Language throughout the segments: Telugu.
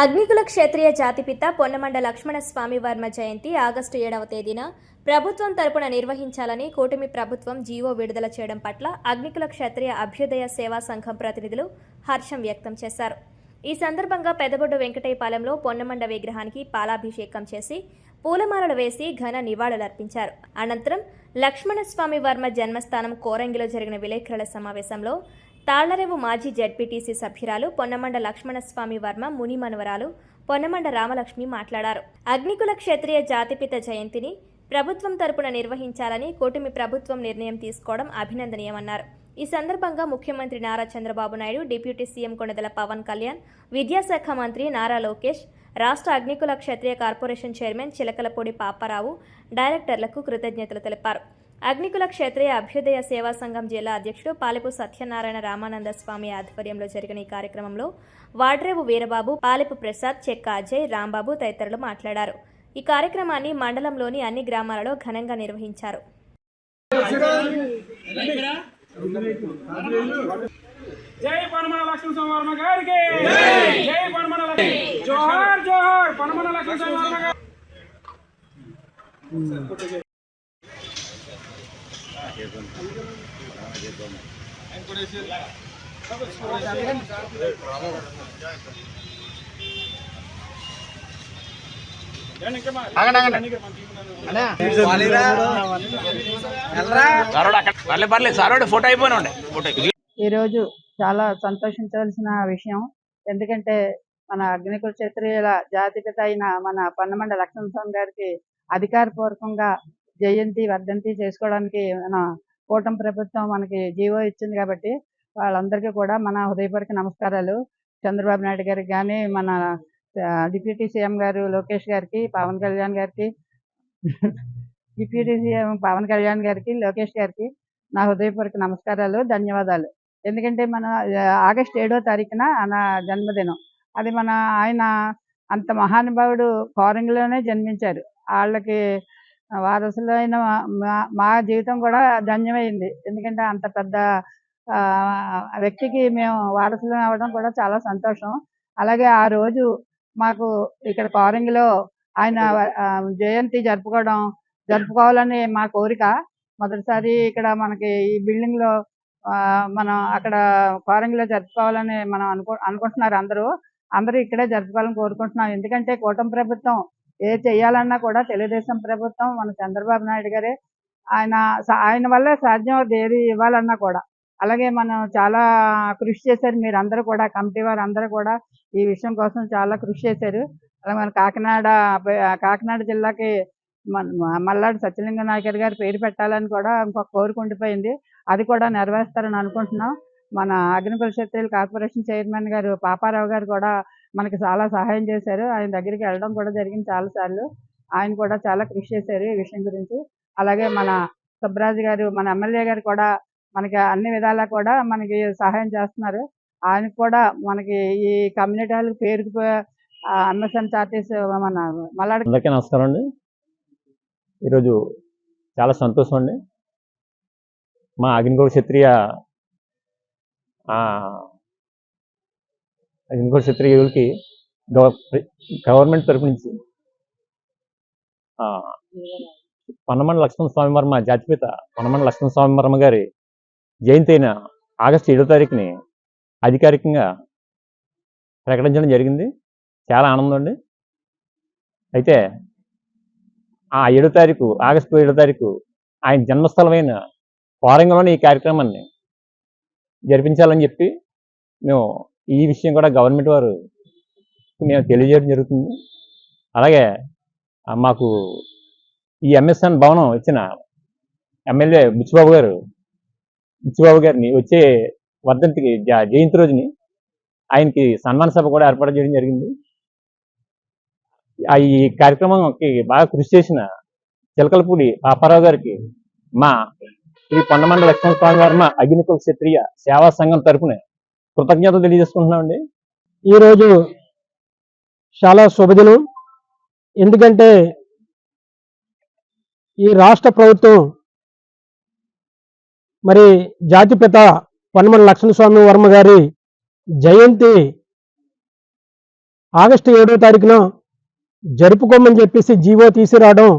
అగ్నికుల క్షత్రియ జాతిపిత పొన్నమండ లక్ష్మణ స్వామి వర్మ జయంతి ఆగస్టు 7వ తేదీన ప్రభుత్వం తరపున నిర్వహించాలని కూటమి ప్రభుత్వం జీవో విడుదల చేయడం పట్ల అగ్నికుల క్షత్రియ అభ్యుదయ సేవా సంఘం ప్రతినిధులు హర్షం వ్యక్తం చేశారు. ఈ సందర్భంగా పెదబొడ్డు వెంకటయ్యపాలెంలో పొన్నమండ విగ్రహానికి పాలాభిషేకం చేసి పూలమాలలు వేసి ఘన నివాళులర్పించారు. అనంతరం లక్ష్మణస్వామి వర్మ జన్మస్థానం కోరంగిలో జరిగిన విలేకరుల సమావేశంలో తాళ్లరేవు మాజీ జెడ్పీటీసీ సభ్యురాలు పొన్నమండ లక్ష్మణస్వామి వర్మ ముని మనవరాలు పొన్నమండ రామలక్ష్మి మాట్లాడారు. అగ్నికుల క్షత్రియ జాతిపిత జయంతిని ప్రభుత్వం తరపున నిర్వహించాలని కూటమి ప్రభుత్వం నిర్ణయం తీసుకోవడం అభినందనీయమన్నారు. ఈ సందర్భంగా ముఖ్యమంత్రి నారా చంద్రబాబు నాయుడు, డిప్యూటీ సీఎం కొణిదెల పవన్ కళ్యాణ్, విద్యాశాఖ మంత్రి నారా లోకేష్, రాష్ట్ర అగ్నికుల క్షత్రియ కార్పొరేషన్ చైర్మన్ చిలకలపూడి పాపారావు డైరెక్టర్లకు కృతజ్ఞతలు తెలిపారు. అగ్నికుల క్షత్రియ అభ్యుదయ సేవా సంఘం జిల్లా అధ్యక్షుడు పాలెపు సత్యనారాయణ రామానంద స్వామి ఆధ్వర్యంలో జరిగిన ఈ కార్యక్రమంలో వాడ్రేవు వీరబాబు, పాలెపు ప్రసాద్, చెక్క అజయ్, రాంబాబు తదితరులు మాట్లాడారు. ఈ కార్యక్రమాన్ని మండలంలోని అన్ని గ్రామాలలో ఘనంగా నిర్వహించారు. జై పొన్నమండ లక్ష్మణ వర్మ గారికి జై పొన్నమండ జోహార్ జోహార్ పొన్నమండ లక్ష్మణ వర్మ గారికి. ఈరోజు చాలా సంతోషించవలసిన విషయం. ఎందుకంటే మన అగ్నికుల క్షత్రియుల జాతిపిత అయిన మన పొన్నమండ లక్ష్మణ స్వామి గారికి అధికారపూర్వకంగా జయంతి వర్ధంతి చేసుకోవడానికి మన కూటమి ప్రభుత్వం మనకి జీవో ఇచ్చింది. కాబట్టి వాళ్ళందరికీ కూడా మన హృదయపూర్వక నమస్కారాలు. చంద్రబాబు నాయుడు గారికి కానీ, మన డిప్యూటీ సీఎం గారు లోకేష్ గారికి, పవన్ కళ్యాణ్ గారికి, డిప్యూటీ సీఎం పవన్ కళ్యాణ్ గారికి, లోకేష్ గారికి నా హృదయపూర్వక నమస్కారాలు, ధన్యవాదాలు. ఎందుకంటే మన ఆగస్టు 7వ తారీఖున నా జన్మదినం. అది ఆయన అంత మహానుభావుడు కోరంగిలోనే జన్మించారు. వాళ్ళకి వారసులైన మా జీవితం కూడా ధన్యమైంది. ఎందుకంటే అంత పెద్ద వ్యక్తికి మేము వారసులు అవ్వడం కూడా చాలా సంతోషం. అలాగే ఆ రోజు మాకు ఇక్కడ కోరంగిలో ఆయన జయంతి జరుపుకోవాలని మా కోరిక. మొదటిసారి ఇక్కడ మనకి ఈ బిల్డింగ్ లో మనం అక్కడ కోరంగిలో జరుపుకోవాలని మనం అనుకుంటున్నారు. అందరూ ఇక్కడే జరుపుకోవాలని కోరుకుంటున్నాం. ఎందుకంటే కూటమి ప్రభుత్వం ఏ చెయ్యాలన్నా కూడా తెలుగుదేశం ప్రభుత్వం, మన చంద్రబాబు నాయుడు గారే ఆయన వల్లే సాధ్యం ఏది ఇవ్వాలన్నా కూడా. అలాగే మనం చాలా కృషి చేశారు. మీరు అందరూ కూడా, కమిటీ వారు అందరూ కూడా ఈ విషయం కోసం చాలా కృషి చేశారు. అలాగే మన కాకినాడ జిల్లాకి మల్లాడి సత్యలింగ నాయకర్ గారి పేరు పెట్టాలని కూడా ఇంకొక కోరిక ఉండిపోయింది. అది కూడా నెరవేరుస్తారని అనుకుంటున్నాం. మన అగ్నికుల క్షత్రియుల కార్పొరేషన్ చైర్మన్ గారు పాపారావు గారు కూడా మనకి చాలా సహాయం చేశారు. ఆయన దగ్గరికి వెళ్ళడం కూడా జరిగింది చాలాసార్లు. ఆయన కూడా చాలా కృషి చేశారు ఈ విషయం గురించి. అలాగే మన సుబ్బరాజు గారు, మన ఎమ్మెల్యే గారు కూడా మనకి అన్ని విధాలా కూడా మనకి సహాయం చేస్తున్నారు. ఆయనకు కూడా మనకి ఈ కమ్యూనిటీ హాల్ పేరుకు ఎంఎస్ఎన్ చార్టీస్ మన మల్లాడి. అందరికీ నమస్కారం అండి. ఈరోజు చాలా సంతోషం అండి. మా అగ్నికుల క్షత్రియులకి గవర్నమెంట్ తరపు నుంచి పొన్నమండ లక్ష్మణ స్వామి వర్మ జాతిపిత పొన్నమండ లక్ష్మణ స్వామి వర్మ గారి జయంతి అయిన ఆగస్టు 7వ తారీఖుని అధికారికంగా ప్రకటించడం జరిగింది. చాలా ఆనందం అండి. అయితే ఆ ఆగస్టు 7వ తారీఖు ఆయన జన్మస్థలమైన కోరంగిలోని ఈ కార్యక్రమాన్ని జరిపించాలని చెప్పి మేము ఈ విషయం కూడా గవర్నమెంట్ వారు మేము తెలియజేయడం జరుగుతుంది. అలాగే మాకు ఈ ఎంఎస్ఎన్ భవనం ఇచ్చిన ఎమ్మెల్యే బుచ్చిబాబు గారిని వచ్చే వర్ధంతికి జయంతి రోజుని ఆయనకి సన్మాన సభ కూడా ఏర్పాటు చేయడం జరిగింది. ఈ కార్యక్రమంకి బాగా కృషి చేసిన చిలకలపూడి పాపారావు గారికి మా శ్రీ పొన్నమండ లక్ష్మణ స్వామి వర్మ అగ్నికుల క్షత్రియ సేవా సంఘం తరఫున కృతజ్ఞతలు తెలియజేసుకుంటున్నామండి. ఈరోజు చాలా శుభదినం. ఎందుకంటే ఈ రాష్ట్ర ప్రభుత్వం మరి జాతిపిత పొన్నమండ లక్ష్మణ స్వామి వర్మ గారి జయంతి ఆగస్టు 7వ తారీఖున జరుపుకోమని చెప్పేసి జీవో తీసుకురావడం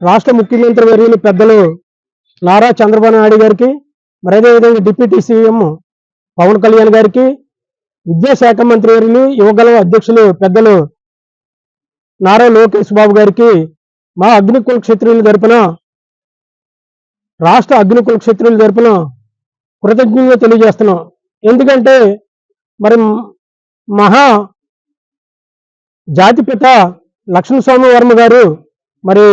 రాష్ట్ర ముఖ్యమంత్రి వర్యులు పెద్దలు నారా చంద్రబాబు నాయుడు గారికి, మరి అదేవిధంగా డిప్యూటీ సీఎం పవన్ కళ్యాణ్ గారికి, విద్యాశాఖ మంత్రి వర్యులు యువగల అధ్యక్షులు పెద్దలు నారా లోకేష్ బాబు గారికి మా అగ్నికుల క్షత్రియుల తరపున, రాష్ట్ర అగ్నికుల క్షత్రియుల తరపున కృతజ్ఞతలు తెలియజేస్తున్నాం. ఎందుకంటే మరి మహా జాతిపిత లక్ష్మణస్వామి వర్మ గారు మరి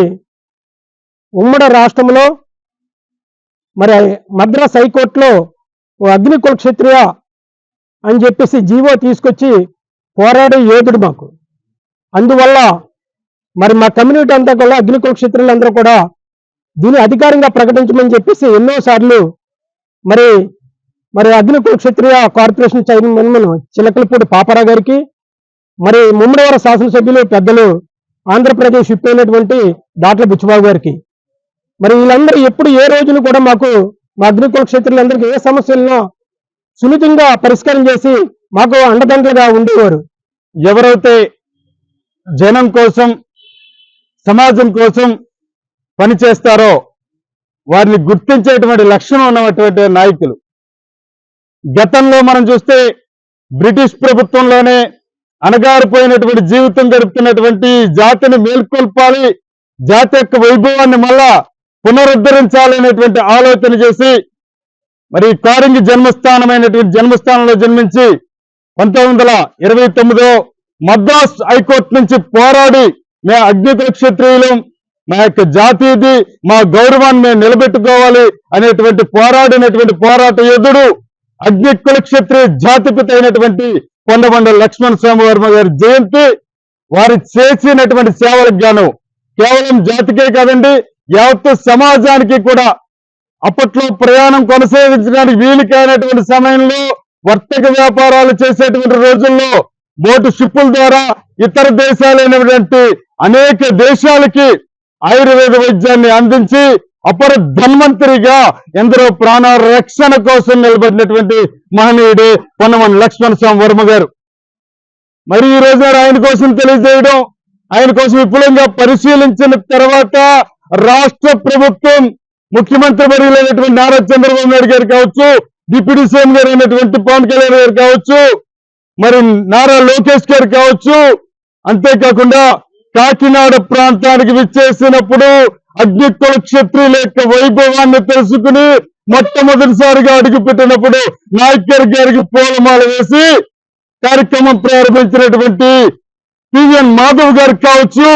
ఉమ్మడి రాష్ట్రంలో మరి మద్రాస్ హైకోర్టులో ఓ అగ్నికుల క్షత్రియ అని చెప్పేసి జీవో తీసుకొచ్చి పోరాడే యోధుడు మాకు. అందువల్ల మరి మా కమ్యూనిటీ అంతా కూడా అగ్నికుల క్షత్రియులందరూ కూడా దీన్ని అధికారంగా ప్రకటించమని చెప్పేసి ఎన్నోసార్లు మరి మరి అగ్నికుల క్షత్రియ కార్పొరేషన్ చైర్మన్ చిలకలపూడి పాపారావు గారికి, మరి ముమ్మడివార శాసనసభ్యులు పెద్దలు ఆంధ్రప్రదేశ్ విప్ అయినటువంటి దాట్ల బుచ్చిబాబు గారికి, మరి వీళ్ళందరూ ఎప్పుడు ఏ రోజును కూడా మాకు మా అగ్నికుల క్షత్రియులందరికీ ఏ సమస్యలను సున్నితంగా పరిష్కారం చేసి మాకు అండదండలుగా ఉండేవారు. ఎవరైతే జనం కోసం, సమాజం కోసం పనిచేస్తారో వారిని గుర్తించేటువంటి లక్షణం ఉన్నటువంటి నాయకులు. గతంలో మనం చూస్తే బ్రిటిష్ ప్రభుత్వంలోనే అణగారిపోయినటువంటి జీవితం గడుపుతున్నటువంటి జాతిని మేల్కొల్పాలి, జాతి యొక్క వైభవాన్ని మళ్ళా పునరుద్ధరించాలనేటువంటి ఆలోచన చేసి మరి కారింగి జన్మస్థానంలో జన్మించి 1929 మద్రాస్ హైకోర్టు నుంచి పోరాడి మేము అగ్నికుల క్షత్రియులు, మా యొక్క జాతీయది, మా గౌరవాన్ని మేము నిలబెట్టుకోవాలి అనేటువంటి పోరాడినటువంటి పోరాట యోధుడు అగ్నికుల క్షత్రియ జాతిపిత అయినటువంటి కొండమండ లక్ష్మణస్వామి వర్మ గారి జయంతి. వారు చేసినటువంటి సేవలకు గాను కేవలం జాతికే కాదండి, యావత్తు సమాజానికి కూడా అప్పట్లో ప్రయాణం కొనసాగించడానికి వీలు కానటువంటి సమయంలో, వర్తక వ్యాపారాలు చేసేటువంటి రోజుల్లో బోటు షిప్పుల ద్వారా ఇతర దేశాలైనటువంటి అనేక దేశాలకి ఆయుర్వేద వైద్యాన్ని అందించి అపర ధన్వంతరిగా ఎందరో ప్రాణ రక్షణ కోసం నిలబడినటువంటి మహనీయుడే పొన్నమన లక్ష్మణస్వామి వర్మ గారు. మరి ఈ రోజు ఆయన కోసం తెలియజేయడం, ఆయన కోసం విపులంగా పరిశీలించిన తర్వాత రాష్ట్ర ప్రభుత్వం ముఖ్యమంత్రి వర్యులైనటువంటి నారా చంద్రబాబు నాయుడు గారు కావచ్చు, డిప్యూటీ సీఎం గారు అయినటువంటి పవన్ కళ్యాణ్ గారు కావచ్చు, మరి నారా లోకేష్ గారు కావచ్చు, అంతేకాకుండా కాకినాడ ప్రాంతానికి విచ్చేసినప్పుడు అగ్నికుల క్షత్రియుల యొక్క వైభవాన్ని తెలుసుకుని మొట్టమొదటిసారిగా అడుగుపెట్టినప్పుడు నాయకర్ గారికి పూలమాల వేసి కార్యక్రమం ప్రారంభించినటువంటి పిఎన్ మాధవ్ గారు కావచ్చు,